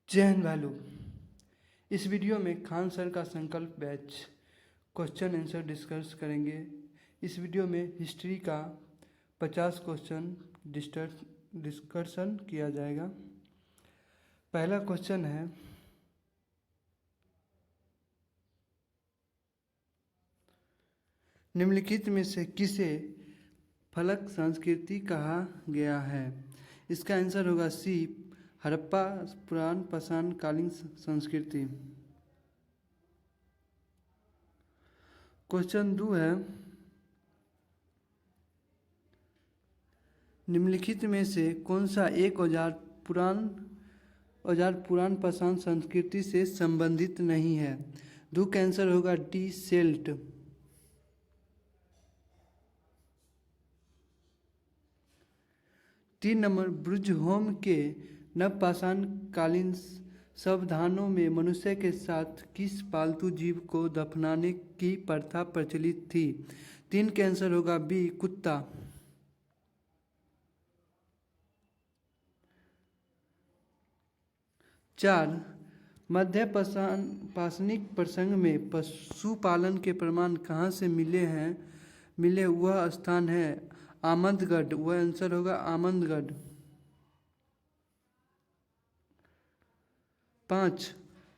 जय हिंद भालू। इस वीडियो में खान सर का संकल्प बैच क्वेश्चन आंसर डिस्कस करेंगे। इस वीडियो में हिस्ट्री का 50 क्वेश्चन डिस्कशन किया जाएगा। पहला क्वेश्चन है, निम्नलिखित में से किसे फलक संस्कृति कहा गया है? इसका आंसर होगा सी, हड़प्पा पुराण पाषाण कालीन संस्कृति। क्वेश्चन 2 है, निम्नलिखित में से कौन सा एक औजार पुराण पाषाण संस्कृति से संबंधित नहीं है? दो का आंसर होगा डी, सेल्ट। तीन नंबर, ब्रुजहोम के नवपाषाण कालीन संविधानों में मनुष्य के साथ किस पालतू जीव को दफनाने की प्रथा प्रचलित थी? तीन का आंसर होगा बी, कुत्ता। चार, मध्य पाषाणिक प्रसंग में पशुपालन के प्रमाण कहाँ से मिले वह स्थान है आमदगढ़। वह आंसर होगा आमदगढ़। 5,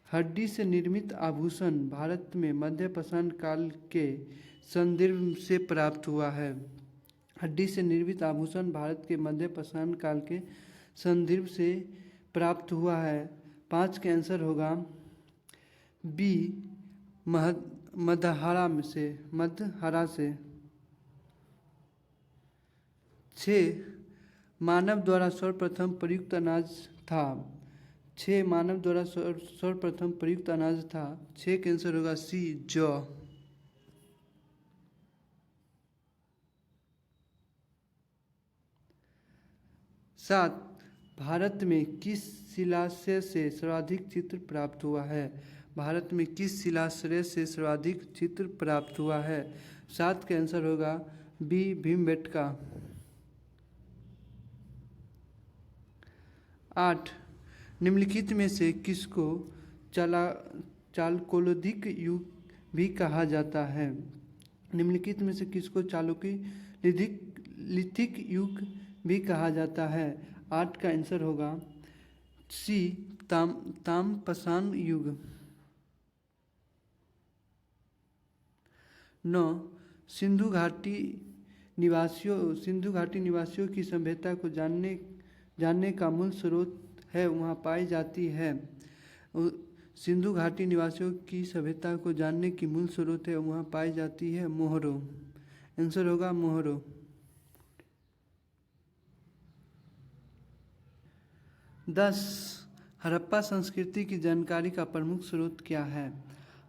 हड्डी से निर्मित आभूषण भारत में मध्य पाषाण काल के संदर्भ से प्राप्त हुआ है। हड्डी से निर्मित आभूषण भारत के मध्य पाषाण काल के संदर्भ से प्राप्त हुआ है। 5 का आंसर होगा बी, मध्यहरा से। 6, मानव द्वारा सर्वप्रथम प्रयुक्त अनाज था। 6 मानव द्वारा सर्वप्रथम प्रयुक्त अनाज था। 6 का आंसर होगा सी, जौ। 7, भारत में किस शिलाश्रय से सर्वाधिक चित्र प्राप्त हुआ है? भारत में किस शिलाश्रय से सर्वाधिक चित्र प्राप्त हुआ है? 7 का आंसर होगा बी, भीमबेटका। 8, निम्नलिखित में से किसको चालकोलिथिक युग भी कहा जाता है? निम्नलिखित में से किसको चालकोलिथिक युग भी कहा जाता है? 8 का आंसर होगा सी, ताम्रपाषाण युग। 9, सिंधु घाटी निवासियों की सभ्यता को जानने का मूल स्रोत है वहाँ पाई जाती है। सिंधु घाटी निवासियों की सभ्यता को जानने की मूल स्रोत है वहाँ पाई जाती है मोहरो। आंसर होगा मोहरो। 10, हड़प्पा संस्कृति की जानकारी का प्रमुख स्रोत क्या है?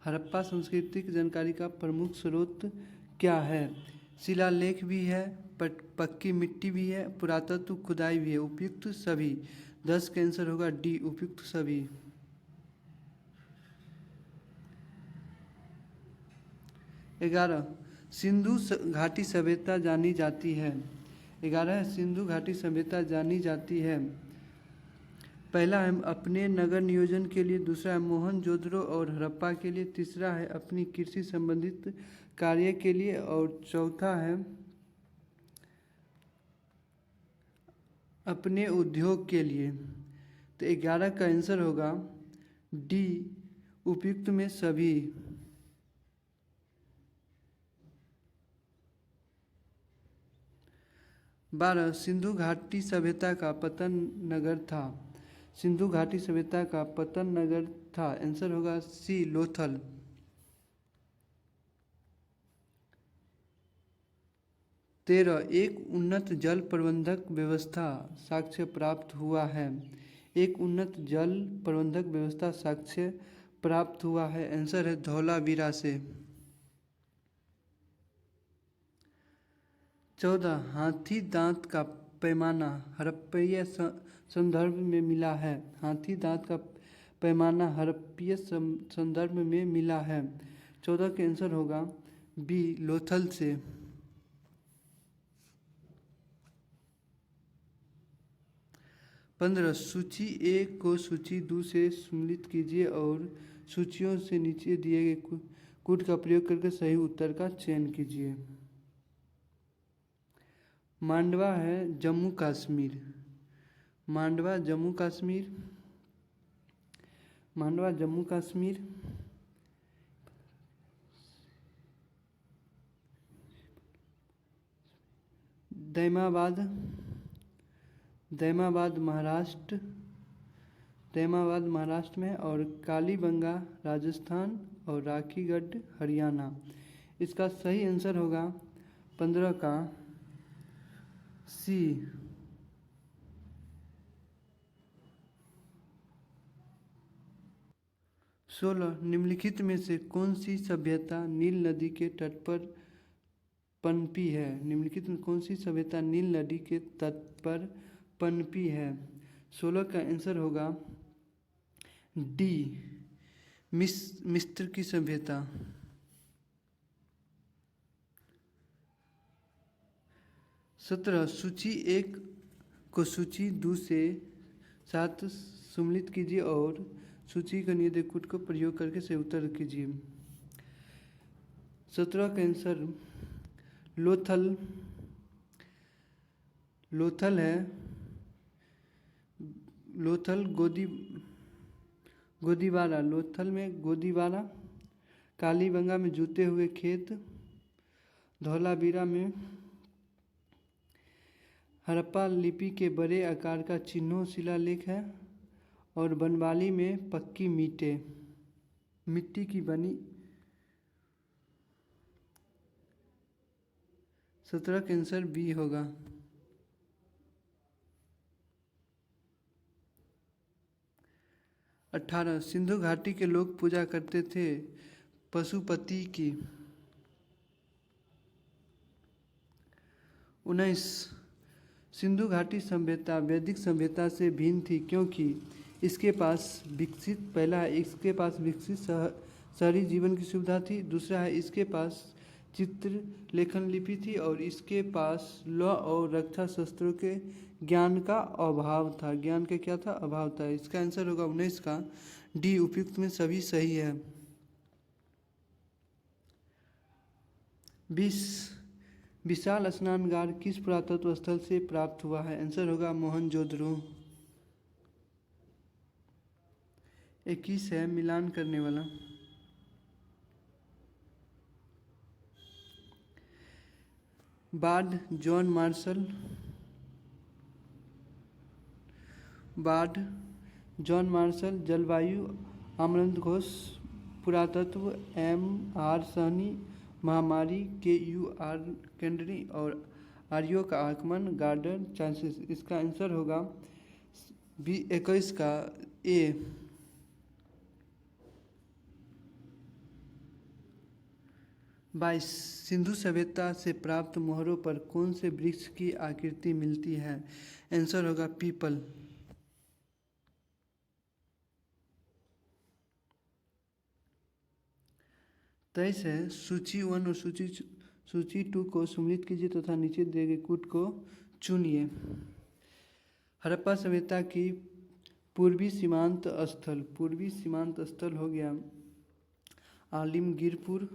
हड़प्पा संस्कृति की जानकारी का प्रमुख स्रोत क्या है? शिलालेख भी है, पक्की मिट्टी भी है, पुरातत्व खुदाई भी है, उपयुक्त सभी। 10 का आंसर होगा डी, उपयुक्त सभी। 11, सिंधु घाटी सभ्यता जानी जाती है। 11, सिंधु घाटी सभ्यता जानी जाती है। पहला है अपने नगर नियोजन के लिए, दूसरा है मोहनजोदड़ो और हड़प्पा के लिए, तीसरा है अपनी कृषि संबंधित कार्य के लिए और चौथा है अपने उद्योग के लिए। तो 11 का आंसर होगा डी, उपयुक्त में सभी। 12, सिंधु घाटी सभ्यता का पतन नगर था। सिंधु घाटी सभ्यता का पतन नगर था। आंसर होगा सी, लोथल। 13, एक उन्नत जल प्रबंधक व्यवस्था साक्ष्य प्राप्त हुआ है। एक उन्नत जल प्रबंधक व्यवस्था साक्ष्य प्राप्त हुआ है। आंसर है धौलावीरा से। 14, हाथी दांत का पैमाना हड़प्पीय संदर्भ में मिला है। हाथी दांत का पैमाना हड़प्पीय संदर्भ में मिला है। 14 का आंसर होगा बी, लोथल से। 15 सूची ए को सूची दो से सम्मिलित कीजिए और सूचियों से नीचे दिए गए कूट का प्रयोग करके सही उत्तर का चयन कीजिए। मांडवा है जम्मू कश्मीर। मांडवा जम्मू कश्मीर। मांडवा जम्मू कश्मीर। दैमाबाद। दैमाबाद महाराष्ट्र। दैमाबाद महाराष्ट्र में। और कालीबंगा राजस्थान और राखीगढ़ हरियाणा। इसका सही आंसर होगा 15 का सी। 16 निम्नलिखित में से कौन सी सभ्यता नील नदी के तट पर पनपी है। निम्नलिखित में कौन सी सभ्यता नील नदी के तट पर पनपी है। 16 का आंसर होगा डी मिस्र की सभ्यता। 17 सूची एक को सूची दो से 7 सम्मिलित कीजिए और सूची का नियत कूट को प्रयोग करके सही उत्तर कीजिए। 17 का आंसर लोथल। लोथल है। लोथल गोदीवारा। लोथल में गोदीवारा। कालीबंगा में जूते हुए खेत। धौलावीरा में हड़प्पा लिपि के बड़े आकार का चिन्हों शिलालेख है। और बनवाली में पक्की मिट्टी की बनी। 17 का आंसर बी होगा। 18 सिंधु घाटी के लोग पूजा करते थे पशुपति की। 19 सिंधु घाटी सभ्यता वैदिक सभ्यता से भिन्न थी क्योंकि इसके पास विकसित शहरी जीवन की सुविधा थी। दूसरा है इसके पास चित्र लेखन लिपि थी और इसके पास लौ और रक्षा शस्त्रों के ज्ञान का अभाव था। ज्ञान का क्या था? अभाव था। इसका आंसर होगा 19 का डी। उपयुक्त में सभी सही है। 20 विशाल स्नानगार किस पुरातत्व स्थल से प्राप्त हुआ है? आंसर होगा मोहनजोदड़ो। 21 है मिलान करने वाला। बाढ़ जॉन मार्शल। बाढ़ जॉन मार्शल। जलवायु अमरनाथ घोष। पुरातत्व M.R. सहनी। महामारी KUR केंद्री। और आर्यों का आगमन गार्डन चांसेस। इसका आंसर होगा 21 का ए। 22 सिंधु सभ्यता से प्राप्त मोहरों पर कौन से वृक्ष की आकृति मिलती है? आंसर होगा पीपल। 23 है सूची 1 और सूची 2 को सम्मिलित कीजिए तथा नीचे दिए गए कूट को चुनिए। हड़प्पा सभ्यता की पूर्वी सीमांत स्थल हो गया आलिमगीरपुर।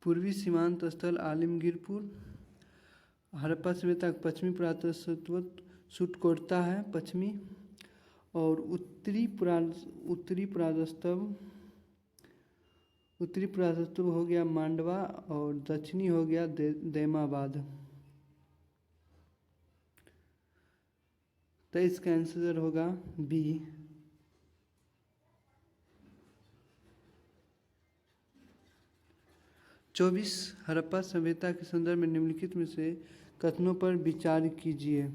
पूर्वी सीमांत स्थल आलिमगीरपुर। हड़प्पा सभ्यता का पश्चिमी पुरातत्व सुटकोटा है पश्चिमी। और उत्तरी पुरातत्व हो गया मांडवा और दक्षिणी हो गया दैमाबाद। तो इसका आंसर होगा बी। 24 हड़प्पा सभ्यता के संदर्भ में निम्नलिखित में से कथनों पर विचार कीजिए।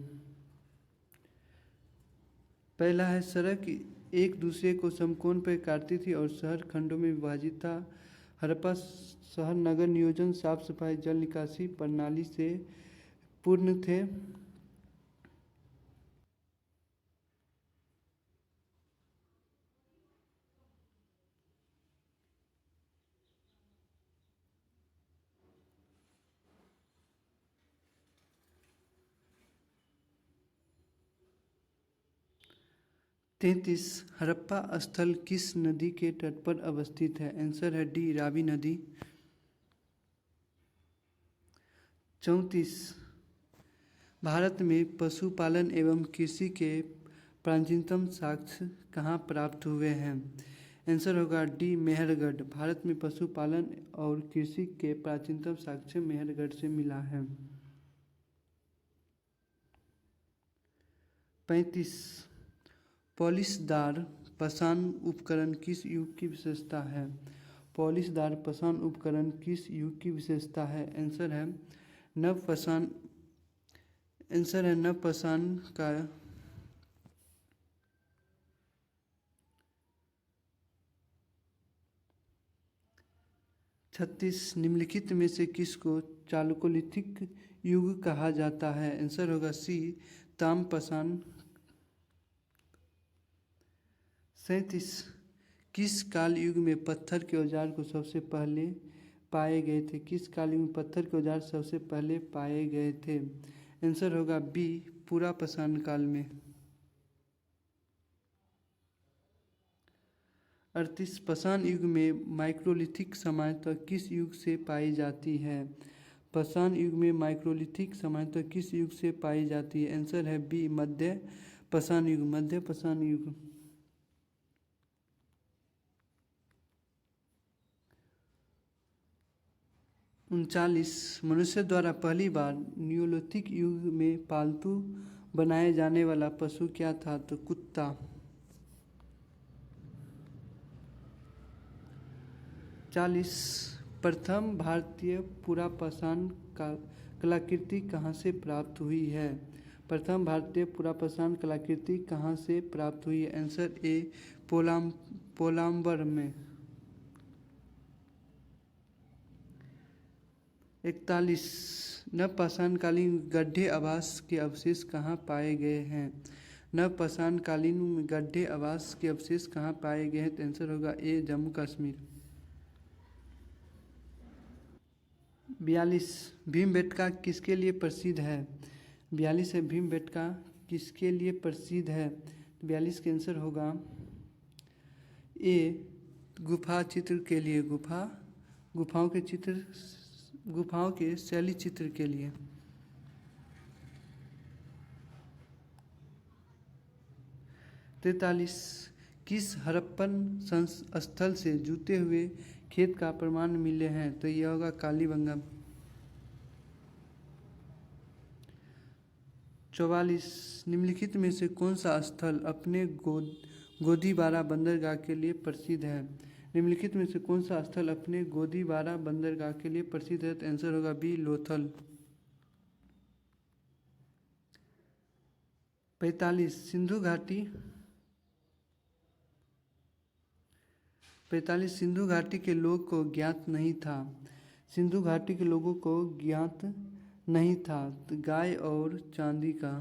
पहला है सड़क एक दूसरे को समकोण पर काटती थी और शहर खंडों में विभाजित था। हड़प्पा शहर नगर नियोजन साफ सफाई जल निकासी प्रणाली से पूर्ण थे। 33 हड़प्पा स्थल किस नदी के तट पर अवस्थित है? आंसर है डी रावी नदी। 34 भारत में पशुपालन एवं कृषि के प्राचीनतम साक्ष्य कहाँ प्राप्त हुए हैं? आंसर होगा डी मेहरगढ़। भारत में पशुपालन और कृषि के प्राचीनतम साक्ष्य मेहरगढ़ से मिला है। 35 पॉलिशदार पसान उपकरण किस युग की विशेषता है? पॉलिशदार पसान उपकरण किस युग की विशेषता है? आंसर है नवपाषाण। आंसर है नवपाषाण का। 36 निम्नलिखित में से किसको चालुकोलिथिक युग कहा जाता है? आंसर होगा सी ताम्रपाषाण। 37 किस काल युग में पत्थर के औजार को सबसे पहले पाए गए थे? किस काल युग में पत्थर के औजार सबसे पहले पाए गए थे? आंसर होगा बी पुरापाषाण काल में। 38 पाषाण युग में माइक्रोलिथिक समानता किस युग से पाई जाती है? पाषाण युग में माइक्रोलिथिक समानता किस युग से पाई जाती है? आंसर है बी मध्य पाषाण युग। मध्य पाषाण युग। 39 मनुष्य द्वारा पहली बार न्यूलिथिक युग में पालतू बनाए जाने वाला पशु क्या था? तो कुत्ता। 40 प्रथम भारतीय पुरापाषाण कलाकृति कहाँ से प्राप्त हुई है? प्रथम भारतीय पुरापाषाण कलाकृति कहाँ से प्राप्त हुई है? आंसर ए पोलाम्बर में। 41 नवपाषाणकालीन गड्ढे आवास के अवशेष कहाँ पाए गए हैं? नवपाषाणकालीन गड्ढे आवास के अवशेष कहाँ पाए गए हैं? तो आंसर होगा ए जम्मू कश्मीर। 42 भीमबेटका किसके लिए प्रसिद्ध है? 42 है भीमबेटका किसके लिए प्रसिद्ध है? 42 का आंसर होगा ए गुफा चित्र के लिए। गुफाओं के शैली चित्र के लिए। 43 किस हड़प्पन स्थल से जुते हुए खेत का प्रमाण मिले हैं? तो यह होगा कालीबंगा। 44 निम्नलिखित में से कौन सा स्थल अपने गोदीबारा बंदरगाह के लिए प्रसिद्ध है? निम्नलिखित में से कौन सा स्थल अपने गोदीबारा बंदरगाह के लिए प्रसिद्ध है? तो आंसर होगा बी लोथल। 45 सिंधु घाटी के लोगों को ज्ञात नहीं था। सिंधु घाटी के लोगों को ज्ञात नहीं था तो गाय और चांदी का।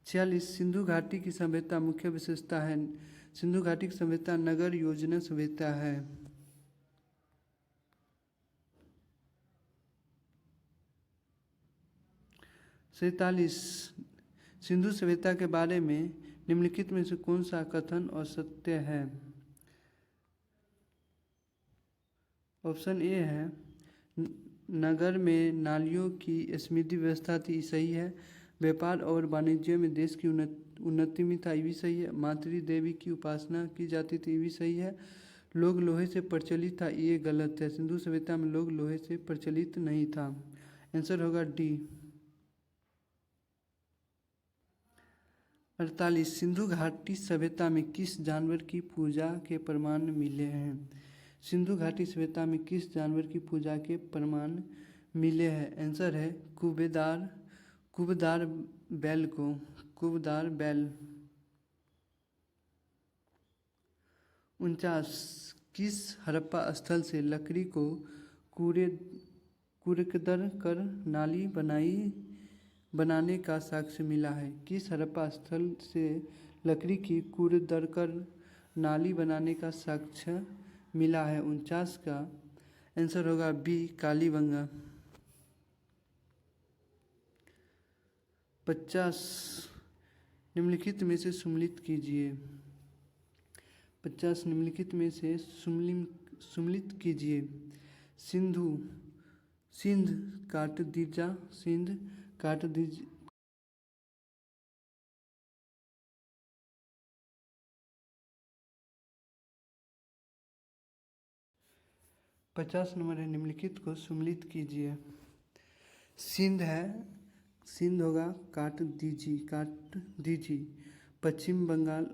46 सिंधु घाटी की सभ्यता मुख्य विशेषता है। सिंधु घाटी की सभ्यता नगर योजना सभ्यता है। 47 सिंधु सभ्यता के बारे में निम्नलिखित में से कौन सा कथन असत्य है? ऑप्शन ए है नगर में नालियों की समृद्धि व्यवस्था थी, सही है। व्यापार और वाणिज्य में देश की उन्नति में था, ये भी सही है। मातृ देवी की उपासना की जाती थी, ये भी सही है। लोग लोहे से प्रचलित था, ये गलत है। सिंधु सभ्यता में लोग लोहे से प्रचलित नहीं था। आंसर होगा डी। 48 सिंधु घाटी सभ्यता में किस जानवर की पूजा के प्रमाण मिले हैं? सिंधु घाटी सभ्यता में किस जानवर की पूजा के प्रमाण मिले हैं? आंसर है कुबदार बैल को। कुबदार बैल। 49 किस हड़प्पा स्थल से लकड़ी को कुरेदर कर नाली बनाने का साक्ष्य मिला है? किस हड़प्पा स्थल से लकड़ी की कुरेदर कर नाली बनाने का साक्ष्य मिला है? 49 का आंसर होगा बी कालीबंगा। 50 निम्नलिखित में से सम्मिलित कीजिए। 50 निम्नलिखित में से सम्मिलित कीजिए। सिंधु सिंध काट दीजा सिंध काट दीज 50 नंबर है, निम्नलिखित को सम्मिलित कीजिए। सिंध है, सिंध होगा काट दीजी। पश्चिम बंगाल,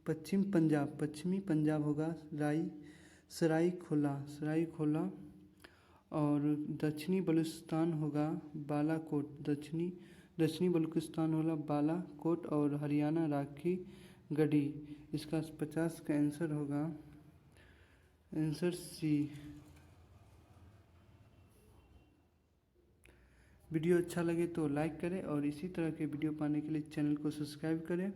पश्चिमी पंजाब होगा सराय खोला। और दक्षिणी बलूचिस्तान होगा बालाकोट, दक्षिणी बलूचिस्तान होगा बालाकोट। और हरियाणा राखी गढ़ी। इसका 50 का आंसर होगा आंसर सी। वीडियो अच्छा लगे तो लाइक करें और इसी तरह के वीडियो पाने के लिए चैनल को सब्सक्राइब करें।